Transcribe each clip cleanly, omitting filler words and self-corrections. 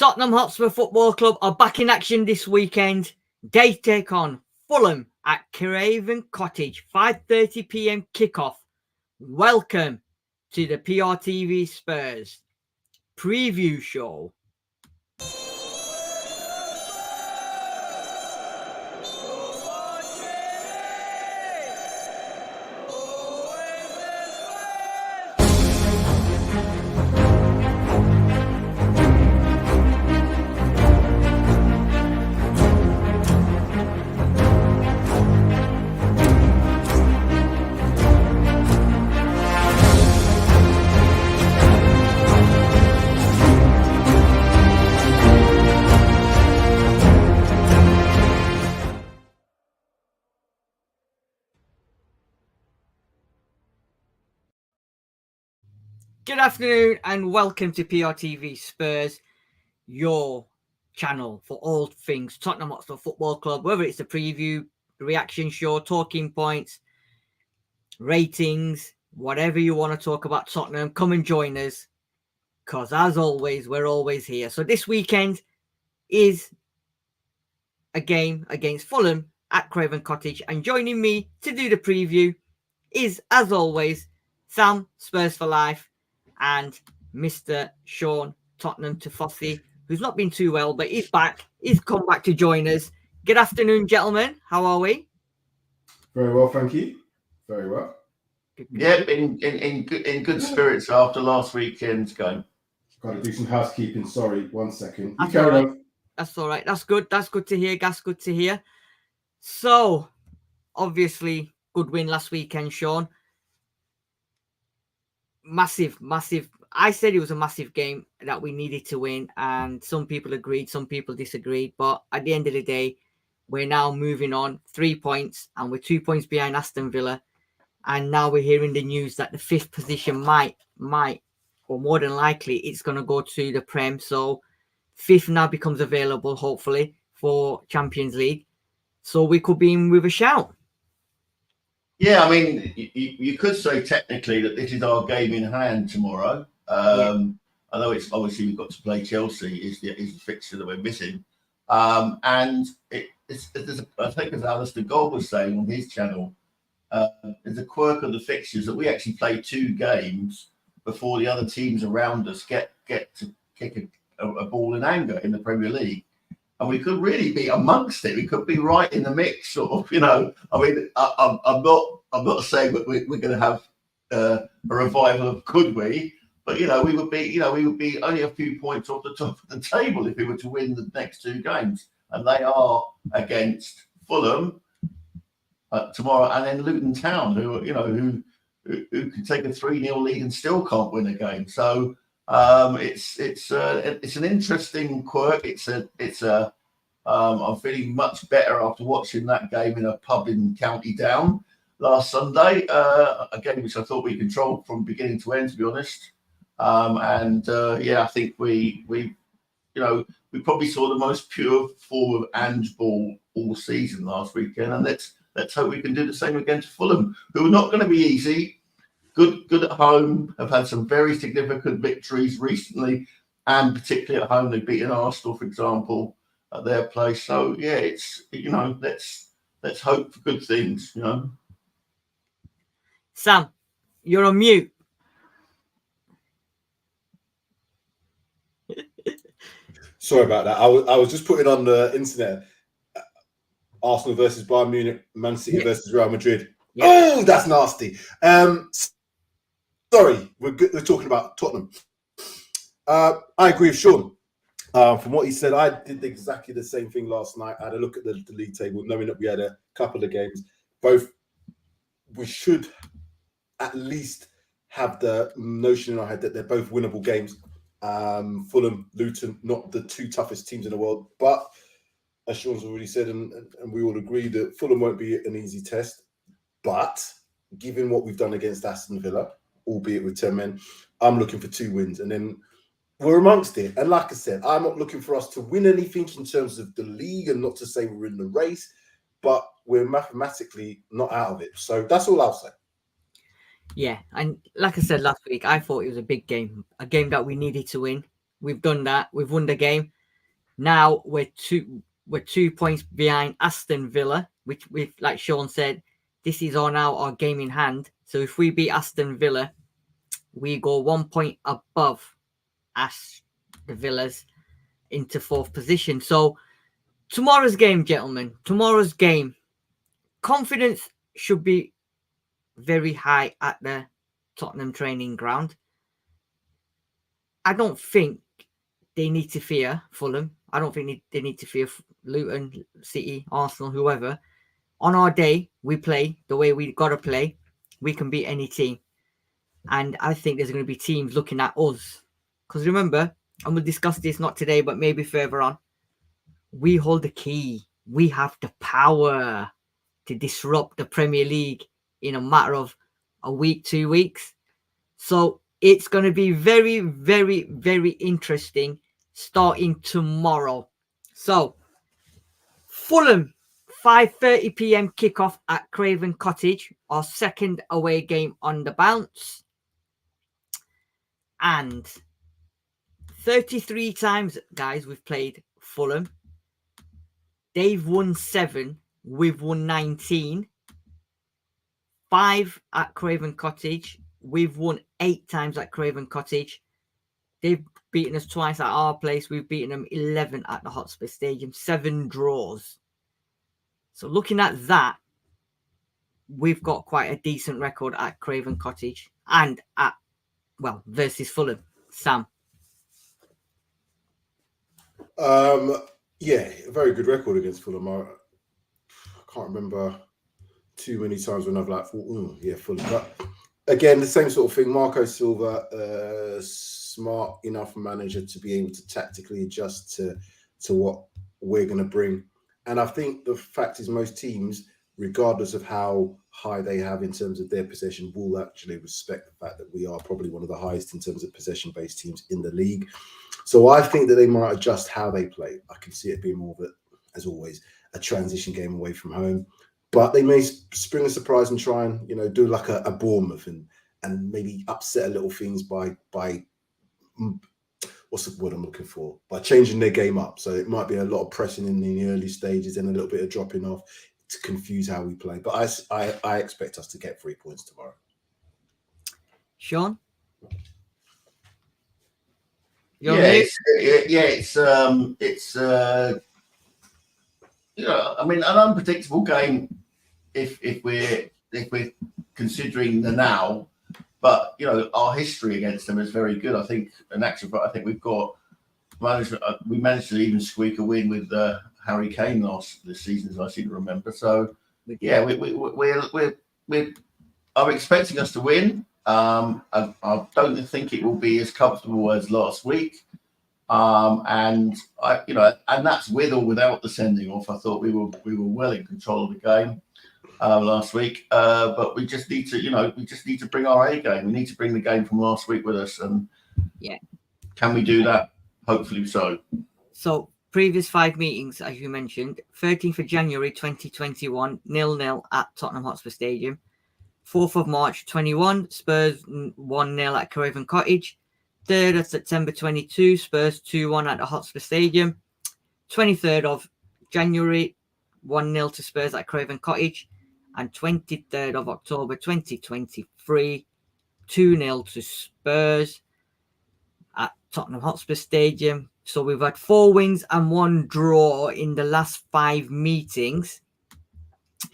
Tottenham Hotspur Football Club are back in action this weekend. They take on Fulham at Craven Cottage, 5:30 p.m. kickoff. Welcome to the PRTV Spurs Preview Show. Good afternoon and welcome to PRTV Spurs, your channel for all things Tottenham Hotspur Football Club, whether it's a preview, reaction show, talking points, ratings, whatever you want to talk about Tottenham, come and join us because as always, we're always here. So this weekend is a game against Fulham at Craven Cottage, and joining me to do the preview is, as always, Sam, Spurs for Life, and Mr. Sean Tottenham Tifosi, who's not been too well, but he's back. He's come back to join us. Good afternoon, gentlemen. How are we? Very well, thank you. Very well. Yeah, in good spirits after last weekend's game. Got to do some housekeeping. Sorry, 1 second. That's all right. That's all right. That's good. That's good to hear. That's good to hear. So, obviously, good win last weekend, Sean. Massive. I said it was a massive game that we needed to win, and some people agreed, some people disagreed. But at the end of the day, we're now moving on 3 points, and we're 2 points behind Aston Villa. And now we're hearing the news that the fifth position might, or more than likely, it's going to go to the Prem. So fifth now becomes available, hopefully, for Champions League. So we could be in with a shout. Yeah, I mean, you could say technically that this is our game in hand tomorrow. Although it's obviously we've got to play Chelsea is the fixture that we're missing. And I think as Alistair Gold was saying on his channel, there's a quirk of the fixtures that we actually play 2 games before the other teams around us get to kick a ball in anger in the Premier League. And we could really be amongst it. We could be right in the mix, sort of. I mean, I'm not saying that we're going to have a revival of could we, but we would be only a few points off the top of the table if we were to win the next 2 games, and they are against Fulham tomorrow, and then Luton Town, who can take a 3-0 lead and still can't win a game. So. It's an interesting quirk. I'm feeling much better after watching that game in a pub in County Down last Sunday. A game which I thought we controlled from beginning to end, to be honest. I think we probably saw the most pure form of Ange ball all season last weekend, and let's hope we can do the same against Fulham, who are not going to be easy. Good at home, have had some very significant victories recently, and particularly at home, they've beaten Arsenal, for example, at their place. So yeah, it's let's hope for good things. Sam, you're on mute. Sorry about that. I was just putting on the internet Arsenal versus Bayern Munich, Man City versus Real Madrid. Yeah. Oh, that's nasty. Sorry, we're talking about Tottenham. I agree with Sean. From what he said, I did exactly the same thing last night. I had a look at the league table, knowing that we had a couple of games. We should at least have the notion in our head that they're both winnable games. Fulham, Luton, not the 2 toughest teams in the world. But as Sean's already said, and we all agree that Fulham won't be an easy test. But given what we've done against Aston Villa, albeit with 10 men, I'm looking for 2 wins. And then we're amongst it. And like I said, I'm not looking for us to win anything in terms of the league, and not to say we're in the race, but we're mathematically not out of it. So that's all I'll say. Yeah, and like I said last week, I thought it was a big game, a game that we needed to win. We've done that. We've won the game. Now we're 2 points behind Aston Villa, which we've, like Sean said, this is now our game in hand. So if we beat Aston Villa, we go 1 point above the Villas into 4th position. So tomorrow's game, gentlemen, tomorrow's game, confidence should be very high at the Tottenham training ground. I don't think they need to fear Fulham. I don't think they need to fear Luton, City, Arsenal, whoever. On our day, we play the way we got to play. We can beat any team. And I think there's going to be teams looking at us. Because remember, and we'll discuss this not today, but maybe further on, we hold the key. We have the power to disrupt the Premier League in a matter of a week, 2 weeks. So it's going to be very, very, very interesting starting tomorrow. So Fulham, 5:30 p.m. kickoff at Craven Cottage, our second away game on the bounce. And 33 times, guys, we've played Fulham. They've won 7. We've won 19. 5 at Craven Cottage. We've won 8 times at Craven Cottage. They've beaten us twice at our place. We've beaten them 11 at the Hotspur Stadium. 7 draws. So looking at that, we've got quite a decent record at Craven Cottage and at, well, versus Fulham. Sam. Yeah, a very good record against Fulham. I can't remember too many times when I've like thought, yeah, Fulham. But again, the same sort of thing. Marco Silva, smart enough manager to be able to tactically adjust to what we're going to bring. And I think the fact is most teams, regardless of how high they have in terms of their possession, will actually respect the fact that we are probably one of the highest in terms of possession-based teams in the league. So I think that they might adjust how they play. I can see it being more of as always, a transition game away from home. But they may spring a surprise and try and, do like a Bournemouth and maybe upset a little things by what's the word I'm looking for? By changing their game up. So it might be a lot of pressing in the early stages and a little bit of dropping off to confuse how we play. But I expect us to get 3 points tomorrow. Sean? It's I mean, an unpredictable game if we're considering the now, but our history against them is very good. I think, in actual fact, I think we managed to even squeak a win with Harry Kane this season, as I seem to remember. So yeah, I'm expecting us to win. I don't think it will be as comfortable as last week. And that's with or without the sending off. I thought we were well in control of the game last week. But we just need to bring our A game. We need to bring the game from last week with us. And yeah, can we do that? Hopefully so. So previous 5 meetings, as you mentioned, 13th of January 2021, 0-0 at Tottenham Hotspur Stadium. 4th of March 21, Spurs 1-0 at Craven Cottage. 3rd of September 22, Spurs 2-1 at the Hotspur Stadium. 23rd of January, 1-0 to Spurs at Craven Cottage. And 23rd of October 2023, 2-0 to Spurs at Tottenham Hotspur Stadium. So we've had 4 wins and 1 draw in the last 5 meetings,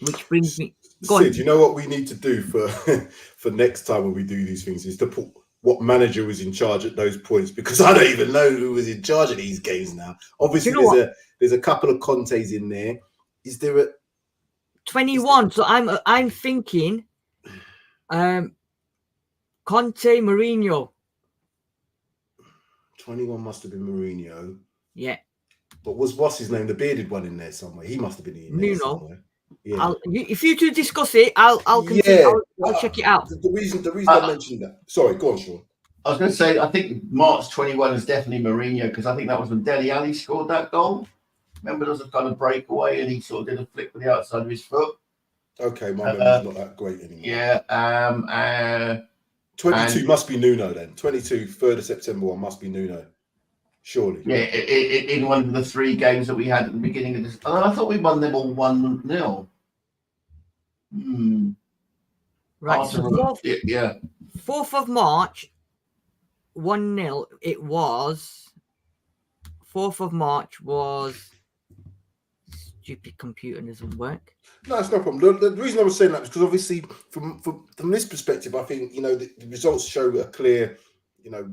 which brings me... Sid, you know what we need to do for next time when we do these things is to put what manager was in charge at those points, because I don't even know who was in charge of these games now. Obviously, there's a couple of Contes in there. Is there a 21? So I'm thinking, Conte, Mourinho. 21 must have been Mourinho. Yeah. But what's his name? The bearded one in there somewhere. He must have been in there somewhere. Yeah. If you two discuss it, I'll continue. Yeah. I'll check it out. The reason I mentioned that. Sorry, go on, Sean. I was going to say, I think March 21 is definitely Mourinho, because I think that was when Dele Alli scored that goal. Remember, there was a kind of breakaway and he sort of did a flick with the outside of his foot. Okay, my memory's not that great anymore. Yeah. 22 must be Nuno then. 22, 3rd of September one must be Nuno. Surely. Yeah, in one of the 3 games that we had at the beginning of this. Oh, I thought we won them all 1-0. Right. So 4th of March, 1-0. It was 4th of March was stupid computer doesn't work. No, it's no problem. The reason I was saying that is because obviously from this perspective, I think, you know, the results show a clear, you know,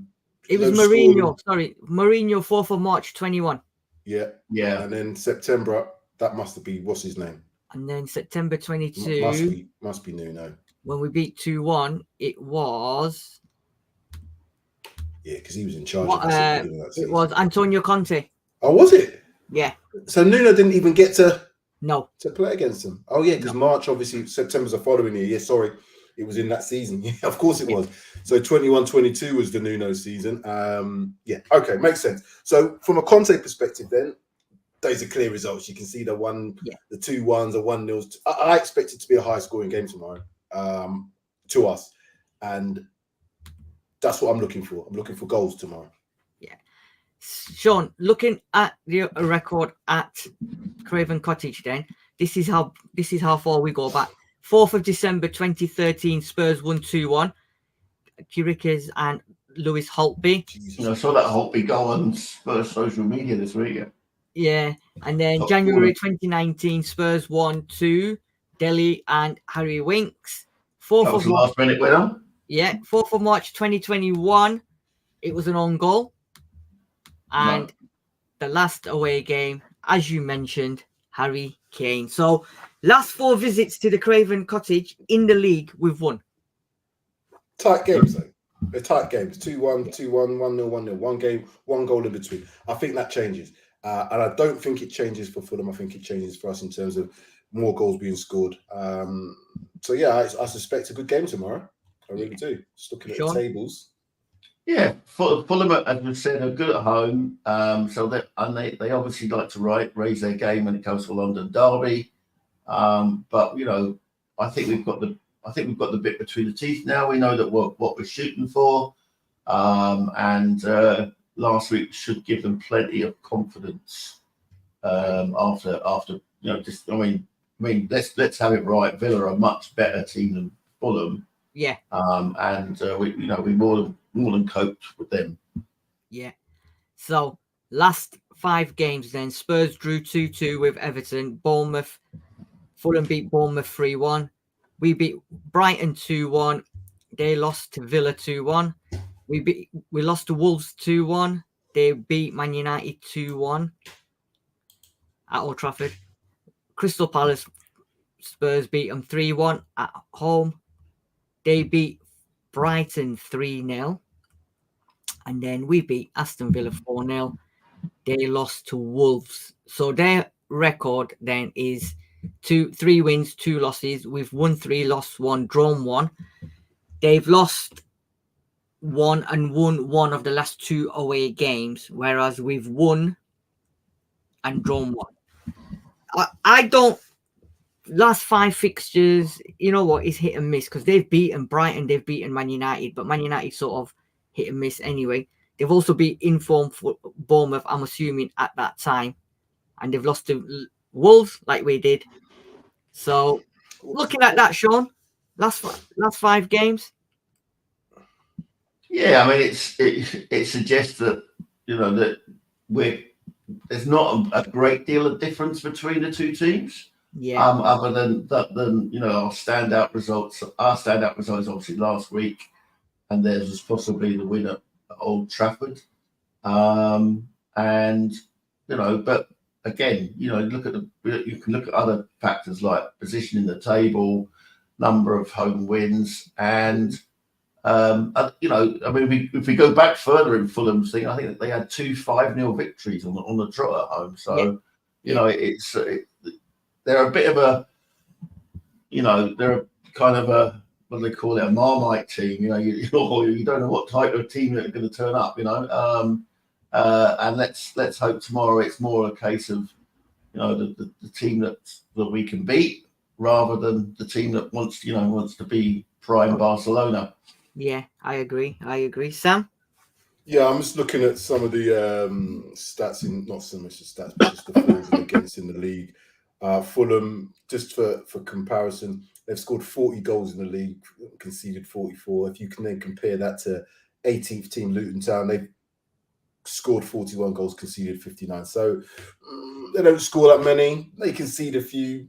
it was Mourinho. Sorry, Mourinho, 4th of March, 21. Yeah. And then September, that must be what's his name. And then September 22 must be Nuno. When we beat 2-1, it was because he was in charge of that it was Antonio Conte. Oh, was it? Yeah. So Nuno didn't even get to play against him. Oh yeah, because March, obviously September's the following year. Yeah, sorry. It was in that season. Yeah, of course it was. So 21-22 was the Nuno season. Yeah, okay, makes sense. So from a Conte perspective then, those are clear results. You can see the 2-1s, the 1-0s. I expect it to be a high scoring game tomorrow to us. And that's what I'm looking for. I'm looking for goals tomorrow. Yeah. Sean, looking at the record at Craven Cottage then, this is how far we go back. 4th of December 2013, Spurs won 2-1. Chiriches and Lewis Holtby. I saw that Holtby go on Spurs social media this week. Yeah. And then January 2019, Spurs won 2. Delhi and Harry Winks. 4th of March, last minute winner. Yeah, 4th of March 2021, it was an own goal. And the last away game, as you mentioned, Harry Kane. So last 4 visits to the Craven Cottage in the league, we've won. Tight games though. They're tight games. 2-1, 2-1, 1-0, 1-0. One game, one goal in between. I think that changes. And I don't think it changes for Fulham. I think it changes for us in terms of more goals being scored. So yeah, I suspect a good game tomorrow. I really do. Just looking at the tables. Yeah, Fulham, as we've said, are good at home. So they obviously like to raise their game when it comes to London derby. But you know, I think we've got the bit between the teeth now. We know that what we're shooting for, and last week should give them plenty of confidence. After you know, just I mean, let's have it right. Villa are a much better team than Fulham. Yeah. And we more than coped with them. Yeah. So last 5 games then, Spurs drew 2-2 with Everton. Fulham beat Bournemouth 3-1. We beat Brighton 2-1. They lost to Villa 2-1. We lost to Wolves 2-1. They beat Man United 2-1 at Old Trafford. Crystal Palace, Spurs beat them 3-1 at home. They beat Brighton 3-0. And then we beat Aston Villa 4-0. They lost to Wolves. So their record then is 3 wins, 2 losses. We've won 3, lost 1, drawn 1. They've lost 1 and won 1 of the last 2 away games, whereas we've won and drawn 1. I don't. Last 5 fixtures, you know what, is hit and miss because they've beaten Brighton, they've beaten Man United, but Man United sort of hit and miss anyway. They've also beat informed Bournemouth, I'm assuming, at that time, and they've lost to Wolves like we did. So, looking at that, Sean, last 5 games. Yeah, I mean, it suggests that you know that there's not a great deal of difference between the 2 teams. Yeah. Other than you know our standout results. Our standout results obviously last week, and theirs was possibly the win at Old Trafford. And you know, but again, you know, you can look at other factors like position in the table, number of home wins, and you know, I mean, if we go back further in Fulham's thing, I think that they had 2 5-0 victories on the trot at home. So you know, they're a bit of a, you know, they're kind of a, what do they call it, a Marmite team. You know, you don't know what type of team they're going to turn up. You know, and let's hope tomorrow it's more a case of, you know, the team that we can beat rather than the team that wants to be prime Barcelona. Yeah, I agree. Sam? Yeah, I'm just looking at some of the stats not so much the stats, but just the forwards and against in the league. Fulham, just for comparison, they've scored 40 goals in the league, conceded 44. If you can then compare that to 18th team Luton Town, they've scored 41 goals, conceded 59. So they don't score that many. They concede a few.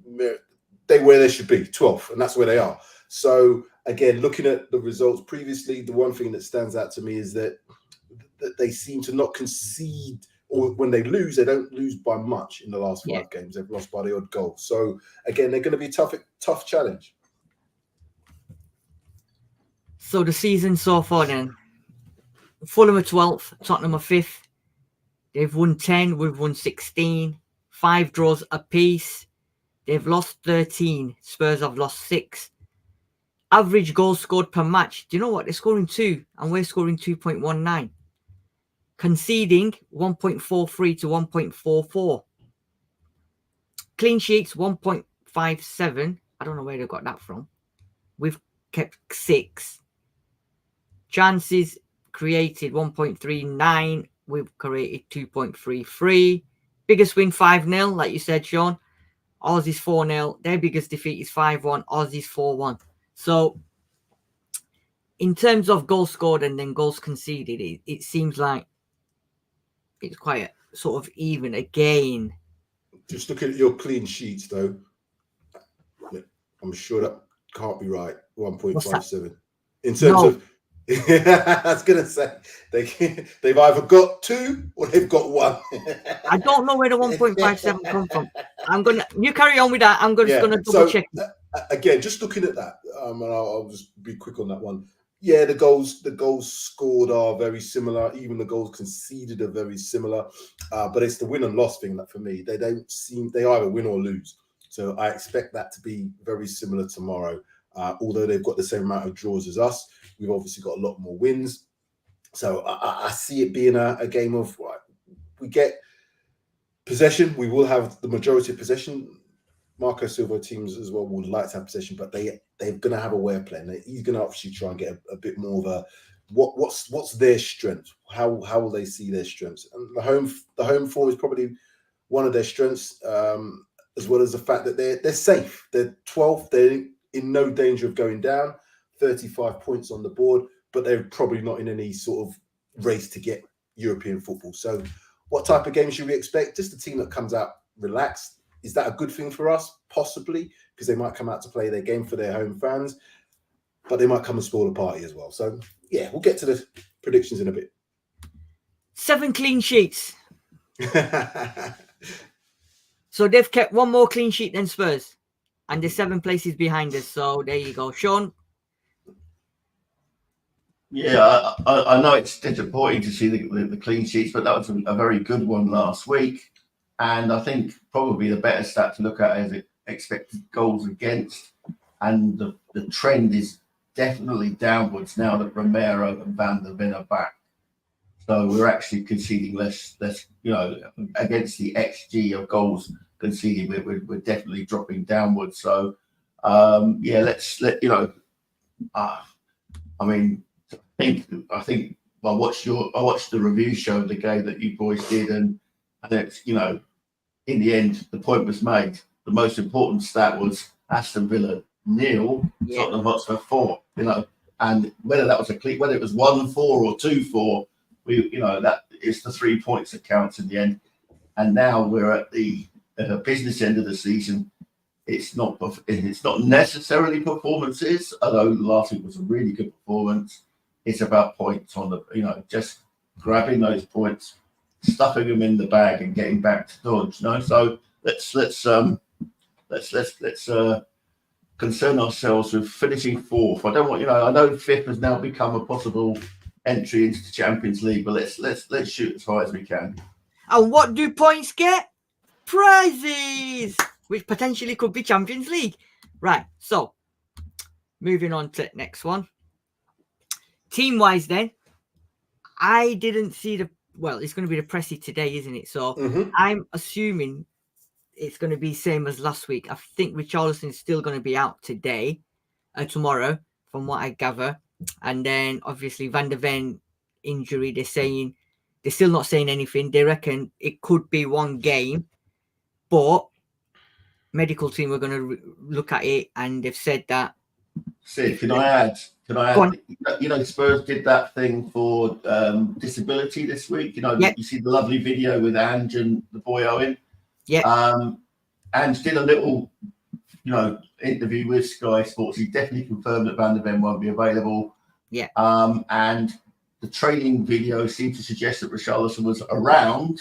They where they should be, 12th, and that's where they are. So again, looking at the results previously, the one thing that stands out to me is that they seem to not concede, or when they lose, they don't lose by much in the last 5 games. They've lost by the odd goal. So again, they're going to be a tough challenge. So the season so far then, Fulham are 12th, Tottenham are 5th. They've won 10, we've won 16, 5 draws apiece. They've lost 13, Spurs have lost 6. Average goals scored per match, do you know what? They're scoring 2 and we're scoring 2.19. Conceding 1.43 to 1.44. Clean sheets 1.57. I don't know where they got that from. We've kept 6. Chances created 1.39. We've created 2.33. Biggest win 5-0, like you said, Sean. Ours is 4-0. Their biggest defeat is 5-1. Ours is 4-1. So, in terms of goals scored and then goals conceded, it seems like it's quite sort of even again. Just looking at your clean sheets, though, I'm sure that can't be right. 1.57. In terms of, I was going to say, they've either got 2 or they've got 1. I don't know where the 1.57 come from. You carry on with that. I'm just going to double check. Again, just looking at that, and I'll just be quick on that one. Yeah, the goals scored are very similar. Even the goals conceded are very similar. But it's the win and loss thing that for me, they either win or lose. So I expect that to be very similar tomorrow. Although they've got the same amount of draws as us, we've obviously got a lot more wins. So I see it being a game of, we get possession. We will have the majority of possession. Marco Silva teams as well would like to have possession, but they're going to have a way of playing. He's going to obviously try and get a bit more of a what's their strength? How will they see their strengths? And the home form is probably one of their strengths, as well as the fact that they're safe. They're 12th. They're in no danger of going down. 35 points on the board, but they're probably not in any sort of race to get European football. So, what type of game should we expect? Just a team that comes out relaxed. Is that a good thing for us? Possibly, because they might come out to play their game for their home fans, but they might come and spoil the party as well. So, yeah, we'll get to the predictions in a bit. 7 clean sheets. So they've kept 1 more clean sheet than Spurs, and they're 7 places behind us. So there you go, Sean. Yeah, I know it's disappointing to see the clean sheets, but that was a very good one last week. And I think probably the better stat to look at is expected goals against. And the trend is definitely downwards now that Romero and Van der Ven are back. So we're actually conceding less, against the XG of goals conceded, we're definitely dropping downwards. So, I think I watched the review show of the game that you boys did, and it's, in the end, the point was made. The most important stat was Aston Villa 0, Tottenham Hotspur 4. And whether that was whether it was 1-4 or 2-4, that is the 3 points that counts in the end. And now we're at the business end of the season. It's not necessarily performances, although last week was a really good performance. It's about points on the, just grabbing those points, stuffing them in the bag, and getting back to Dodge. So let's concern ourselves with finishing 4th. I don't want, I know 5th has now become a possible entry into the Champions League, but let's shoot as high as we can. And what do points get? Prizes, which potentially could be Champions League. Right. So moving on to the next one. Team-wise then, I didn't see it's going to be the Pressy today, isn't it? So I'm assuming it's going to be same as last week. I think Richarlison's still going to be out tomorrow, from what I gather. And then obviously Van der Ven injury. They're still not saying anything. They reckon it could be one game, but medical team are going to look at it, and they've said that. Sid, can I add? You know, Spurs did that thing for disability this week. You know, you see the lovely video with Ange and the boy Owen. Yeah. Ange did a little, you know, interview with Sky Sports. He definitely confirmed that Van der Ven won't be available. Yeah. And the training video seemed to suggest that Richarlison was around.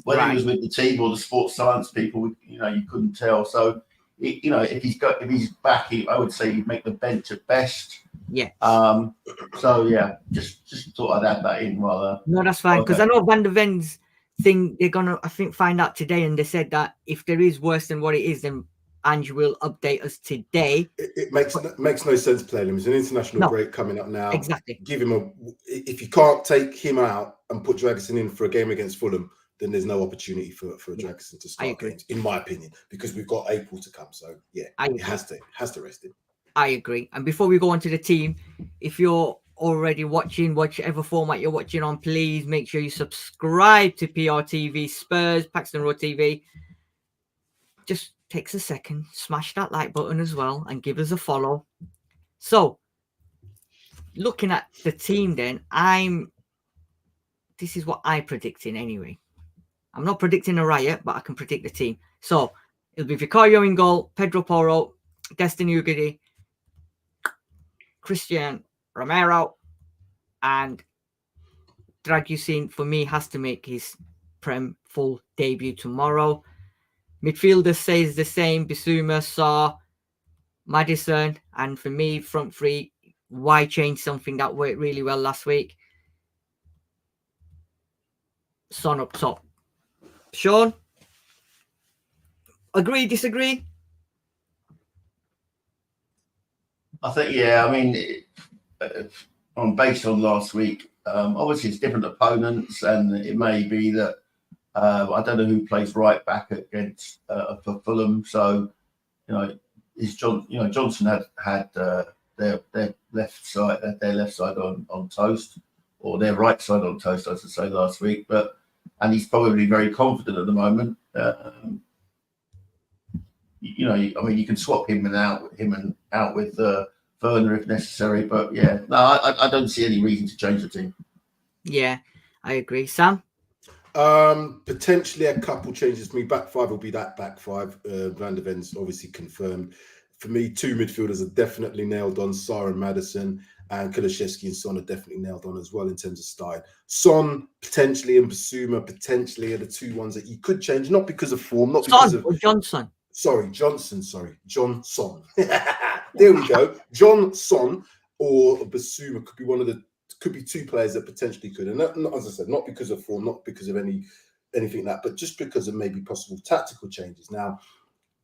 Whether he was with the team or the sports science people, you know, you couldn't tell. So, you know, if he's back, I would say he'd make the bench at best. Yeah. So yeah, just thought I'd add that in rather. No, that's fine, because I know Van der Ven's thing. They're gonna, I think, find out today, and they said that if there is worse than what it is, then Ange will update us today. It makes no sense playing him. It's an international break coming up now. Exactly. Give him if you can't take him out and put Dragusin in for a game against Fulham, then there's no opportunity for Dragusin to start games, in my opinion, because we've got April to come. So yeah, it has to rest him. I agree. And before we go on to the team, if you're already watching whichever format you're watching on, please make sure you subscribe to PRTV Spurs, Paxton Road TV. Just takes a second, smash that like button as well, and give us a follow. So, looking at the team, then this is what I'm predicting anyway. I'm not predicting a riot, but I can predict the team. So it'll be Vicario in goal, Pedro Porro, Destiny Ugarte, Christian Romero, and Dragusin, for me, has to make his Prem full debut tomorrow. Midfielder says the same: Bissouma, Sarr, Maddison, and for me, front three. Why change something that worked really well last week? Son up top. Sean, agree, disagree? I think, yeah, I mean, based on last week, obviously it's different opponents, and it may be that I don't know who plays right back against for Fulham. So, you know, Johnson had their left side on toast, or their right side on toast, I should say, last week. And he's probably very confident at the moment. You know, I mean, you can swap him out with Werner if necessary. But yeah, no, I don't see any reason to change the team. Yeah, I agree. Sam? Potentially a couple changes for me. Back five will be that back five. Van der Ven's obviously confirmed. For me, two midfielders are definitely nailed on, Sarr and Maddison, and Kulusevski and Son are definitely nailed on as well in terms of style. Son potentially and Bissouma potentially are the two ones that you could change, not because of form, not because of Johnson. Sorry, Johnson. Johnson. There we go. Johnson or Bissouma could be two players that potentially could. And that, as I said, not because of form, not because of anything like that, but just because of maybe possible tactical changes. Now,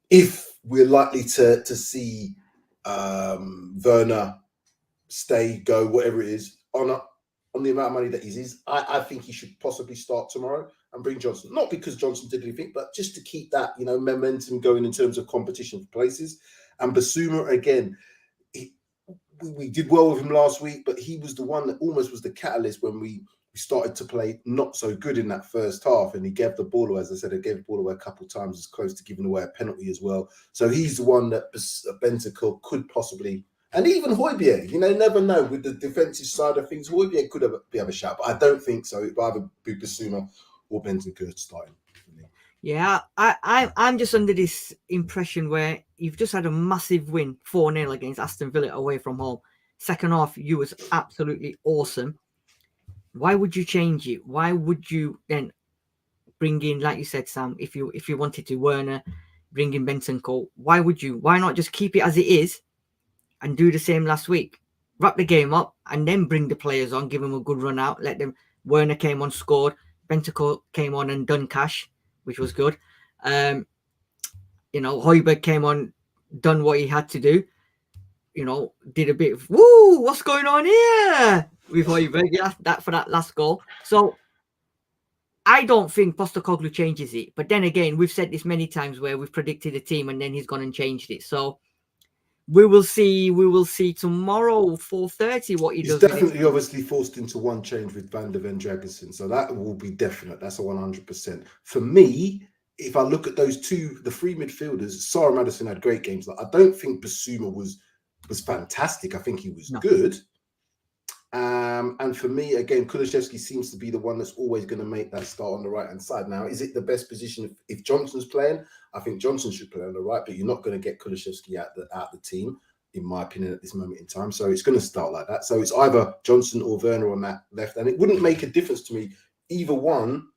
if we're likely to see Werner stay, go, whatever it is, on the amount of money that he's, I think he should possibly start tomorrow and bring Johnson. Not because Johnson did anything, but just to keep that, you know, momentum going in terms of competition for places. And Bissouma, again, we did well with him last week, but he was the one that almost was the catalyst when we started to play not so good in that first half, and he gave the ball away. As I said, he gave the ball away a couple of times, as close to giving away a penalty as well. So he's the one that Bentancur could possibly, and even Højbjerg, you know, never know with the defensive side of things. Højbjerg could have a shout, but I don't think so. It'd either be Bissouma or Bentancur starting. Yeah, I'm just under this impression where you've just had a massive win, 4-0 against Aston Villa away from home. Second half, you was absolutely awesome. Why would you change it? Why would you then bring in, like you said, Sam, if you wanted to, Werner, bring in Bentancur? Why would you? Why not just keep it as it is and do the same last week? Wrap the game up and then bring the players on, give them a good run out. Let them. Werner came on, scored. Bentancur came on and done cash, which was good. You know, Højbjerg came on, done what he had to do. You know, did a bit of woo, what's going on here with Højbjerg? Yeah, that for that last goal. So I don't think Postecoglou changes it. But then again, we've said this many times where we've predicted a team and then he's gone and changed it. So we will see tomorrow 4:30 what he He's does. with definitely it. obviously forced into one change with Van der Ven Dragerson, so that will be definite. That's a 100%. For me, if I look at those two, the three midfielders, Sarah Madison had great games. Like, I don't think Basuma was fantastic. I think he was good. And for me, again, Kulishevsky seems to be the one that's always going to make that start on the right-hand side. Now, is it the best position? If Johnson's playing, I think Johnson should play on the right, but you're not going to get Kulishevsky out the team, in my opinion, at this moment in time. So it's going to start like that. So it's either Johnson or Werner on that left. And it wouldn't make a difference to me. Either one,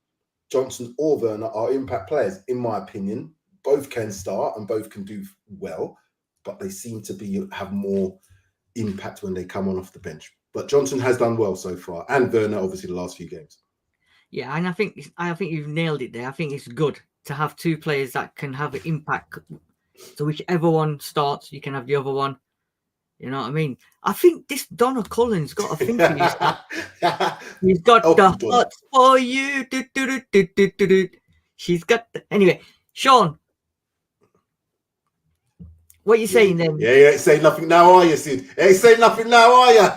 Johnson or Werner, are impact players, in my opinion. Both can start and both can do well, but they seem to have more impact when they come on off the bench. But Johnson has done well so far, and Werner obviously the last few games. Yeah, and I think you've nailed it there. I think it's good to have two players that can have an impact. So whichever one starts, you can have the other one. You know what I mean? I think this Donna Cullen's got a thing for you. He's got the hearts for you. Do, do, do, do, do, do, do. She's got anyway. Sean, what are you saying then? Yeah, ain't saying nothing now, are you, Sid? Ain't saying nothing now, are you?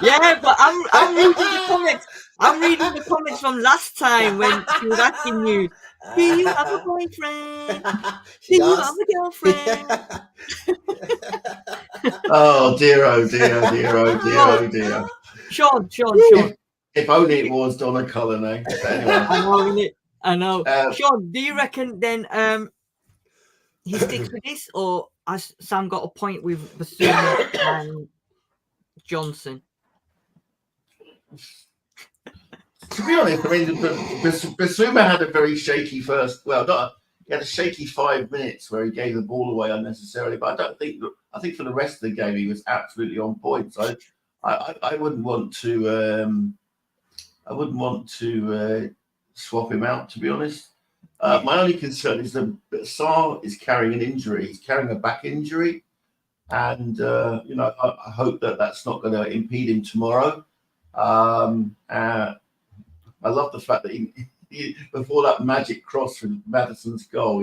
Yeah, but I'm reading the comments. I'm reading the comments from last time when she was asking you, do you have a boyfriend? Do you have a girlfriend? Oh dear, oh dear, oh dear, oh dear, oh dear. Sean. If only it was Donna Cullen, eh? But anyway. I know. Sean, do you reckon then he sticks with this, or has Sam got a point with Basuma and Johnson? To be honest, I mean, Basuma had a very shaky first. Well, he had a shaky 5 minutes where he gave the ball away unnecessarily. But I think for the rest of the game he was absolutely on point. So I wouldn't want to. I wouldn't want to swap him out. To be honest, my only concern is that Sarr is carrying an injury. He's carrying a back injury, and I hope that that's not going to impede him tomorrow. I love the fact that he before that magic cross from Madison's goal,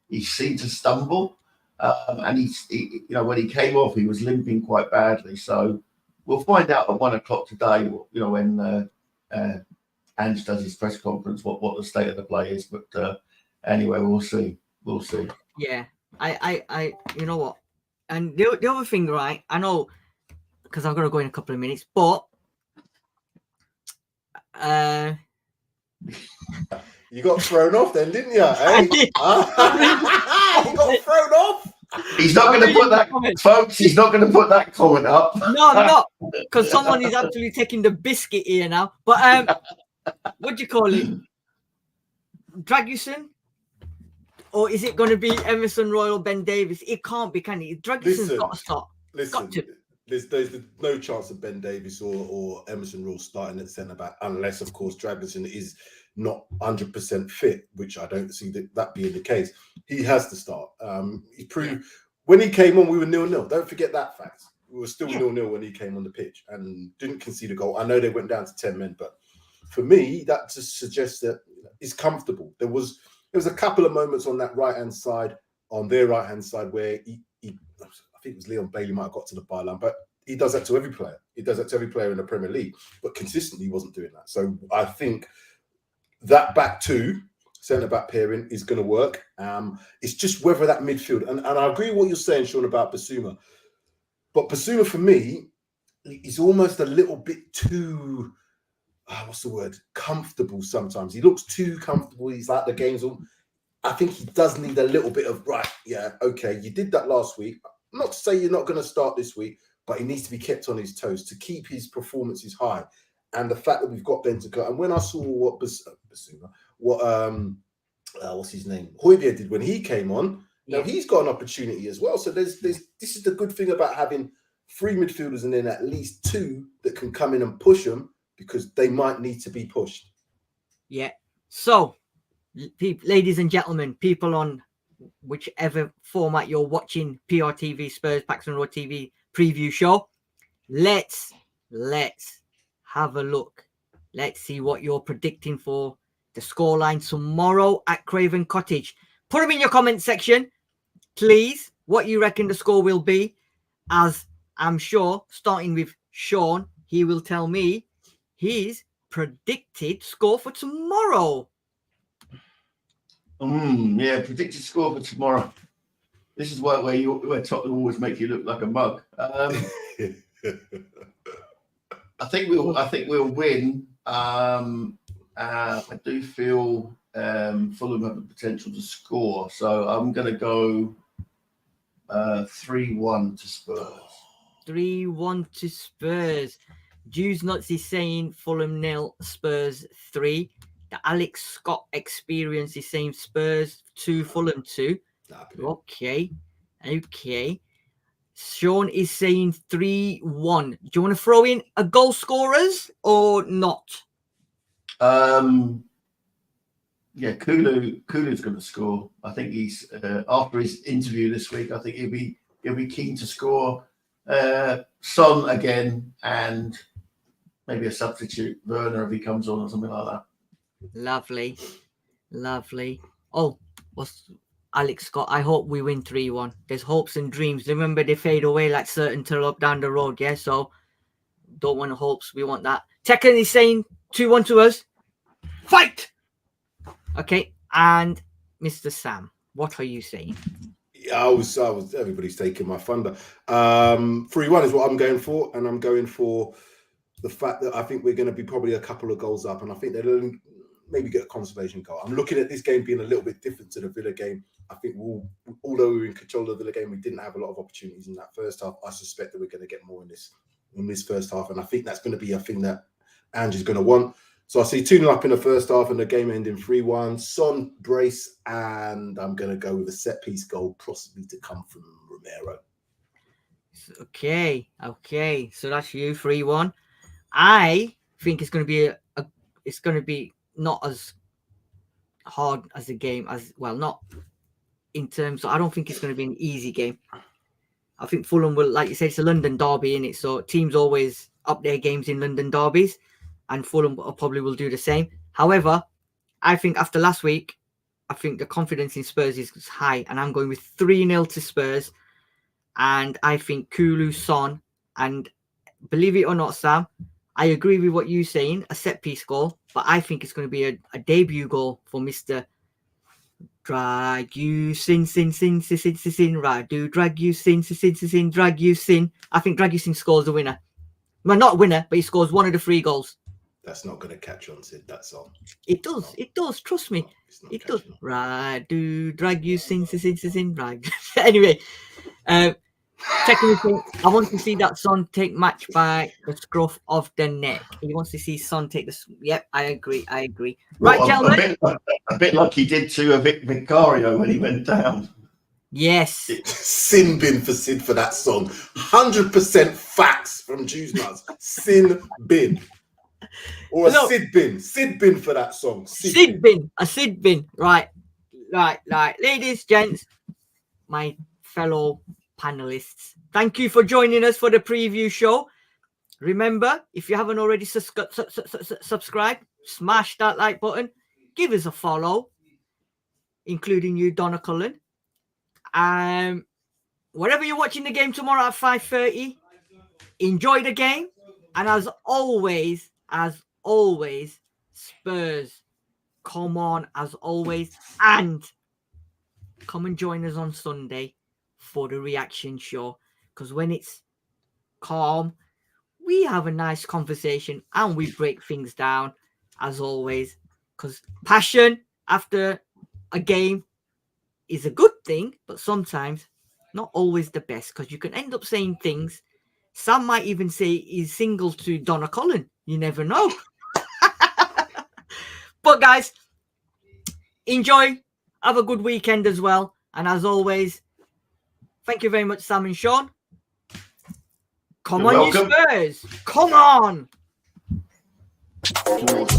he seemed to stumble, and when he came off, he was limping quite badly. So we'll find out at 1 o'clock today. When Ange does his press conference, what the state of the play is. But anyway, we'll see. Yeah, I you know what, and the other thing, right? I know because I'm gonna go in a couple of minutes, but. You got thrown off then, didn't you? I did. You got thrown off. He's not going to put that, folks. He's not going to put that comment up. No, I'm not, because someone is actually taking the biscuit here now. But what do you call it? Dragusin? Or is it going to be Emerson Royal, Ben Davies? It can't be, can it? Draguson's got to start. Listen, there's no chance of Ben Davies or Emerson Royal starting at centre back, unless, of course, Dragusin is not 100% fit, which I don't see that being the case. He has to start. He proved when he came on, we were 0-0. Don't forget that fact. We were still 0-0 when he came on the pitch and didn't concede a goal. I know they went down to 10 men, but for me, that just suggests that he's comfortable. There was a couple of moments on that right-hand side, on their right-hand side, where he I think it was Leon Bailey might have got to the byline, but he does that to every player. He does that to every player in the Premier League, but consistently he wasn't doing that. So I think that back two centre-back pairing is going to work. It's just whether that midfield, and I agree with what you're saying, Sean, about Basuma. But Basuma, for me, is almost a little bit too, what's the word, comfortable sometimes. He looks too comfortable. He's like the game's all. I think he does need a little bit of, right, yeah, okay, you did that last week. Not to say you're not going to start this week, but he needs to be kept on his toes to keep his performances high. And the fact that we've got Bentancur, and when I saw what Basuma, what's his name, Højbjerg did when he came on, now he's got an opportunity as well. So this is the good thing about having three midfielders and then at least two that can come in and push them, because they might need to be pushed. Yeah. So, ladies and gentlemen, people on whichever format you're watching PRTV Spurs Paxton Road TV preview show, let's have a look. Let's see what you're predicting for the scoreline tomorrow at Craven Cottage. Put them in your comment section, please. what you reckon the score will be, as I'm sure, starting with Sean, he will tell me his predicted score for tomorrow. Yeah, predicted score for tomorrow. This is where Tottenham always make you look like a mug. I think we'll win. I do feel Fulham have the potential to score, so I'm going to go 3-1 to Spurs. 3-1 to Spurs. Juice Nuts is saying Fulham 0, Spurs 3. The Alex Scott experience is saying Spurs 2, Fulham 2. Okay. Sean is saying 3-1. Do you want to throw in a goal scorers or not? Yeah, Kulu's going to score. I think he's after his interview this week. I think he'll be keen to score. Son again, and maybe a substitute Werner if he comes on or something like that. Lovely. Oh, what's Alex Scott? I hope we win 3-1. There's hopes and dreams. Remember, they fade away like certain turtle up down the road. Yeah, so don't want hopes. We want that. Tekken is saying 2-1 to us. Fight. Okay, and Mr. Sam, what are you saying? Yeah, I was. Everybody's taking my thunder. 3-1 is what I'm going for, and I'm going for the fact that I think we're going to be probably a couple of goals up, and I think they'll maybe get a consolation goal. I'm looking at this game being a little bit different to the Villa game. I think although we were in control of the Villa game, we didn't have a lot of opportunities in that first half. I suspect that we're going to get more in this first half, and I think that's going to be a thing that Angie's going to want. So I see 2-0 up in the first half and the game ending 3-1. Son, brace, and I'm going to go with a set-piece goal, possibly to come from Romero. Okay. So that's you, 3-1. I think it's going to be not as hard as a game as well. Not in terms of, I don't think it's going to be an easy game. I think Fulham will, like you said, it's a London derby, innit? So teams always up their games in London derbies. And Fulham probably will do the same. However, I think after last week, I think the confidence in Spurs is high. And I'm going with 3-0 to Spurs. And I think Kulu, Son, and believe it or not, Sam, I agree with what you're saying, a set-piece goal. But I think it's going to be a debut goal for Mr. Drag you, sin, right? Do drag you, sin, drag you, sin. I think drag you, sin scores the winner. Well, not winner, but he scores one of the 3 goals. That's not going to catch on, Sid. That song. It does. It does. Trust me. It does. Right. Do drag you sin. Right. Anyway, technically, I want to see that Son take match by the scruff of the neck. He wants to see Son take the. Yep, I agree. Right, gentlemen. A bit like he did to Vicario when he went down. Yes. Sin bin for Sid for that song. 100% facts from Jews Nuts. Sin bin. Or a Sid bin for that song. Sid bin. Right. Ladies, gents, my fellow panelists, thank you for joining us for the preview show. Remember, if you haven't already subscribed, smash that like button. Give us a follow, including you, Donna Cullen. Wherever you're watching the game tomorrow at 5:30, enjoy the game. And as always, Spurs, come on, as always, and come and join us on Sunday for the reaction show. Because when it's calm, we have a nice conversation and we break things down, as always. Because passion after a game is a good thing, but sometimes not always the best, because you can end up saying things. Sam might even say he's single to Donna Cullen. You never know. But guys, enjoy. Have a good weekend as well. And as always, thank you very much, Sam and Sean. Come on, you Spurs. Come on. Develop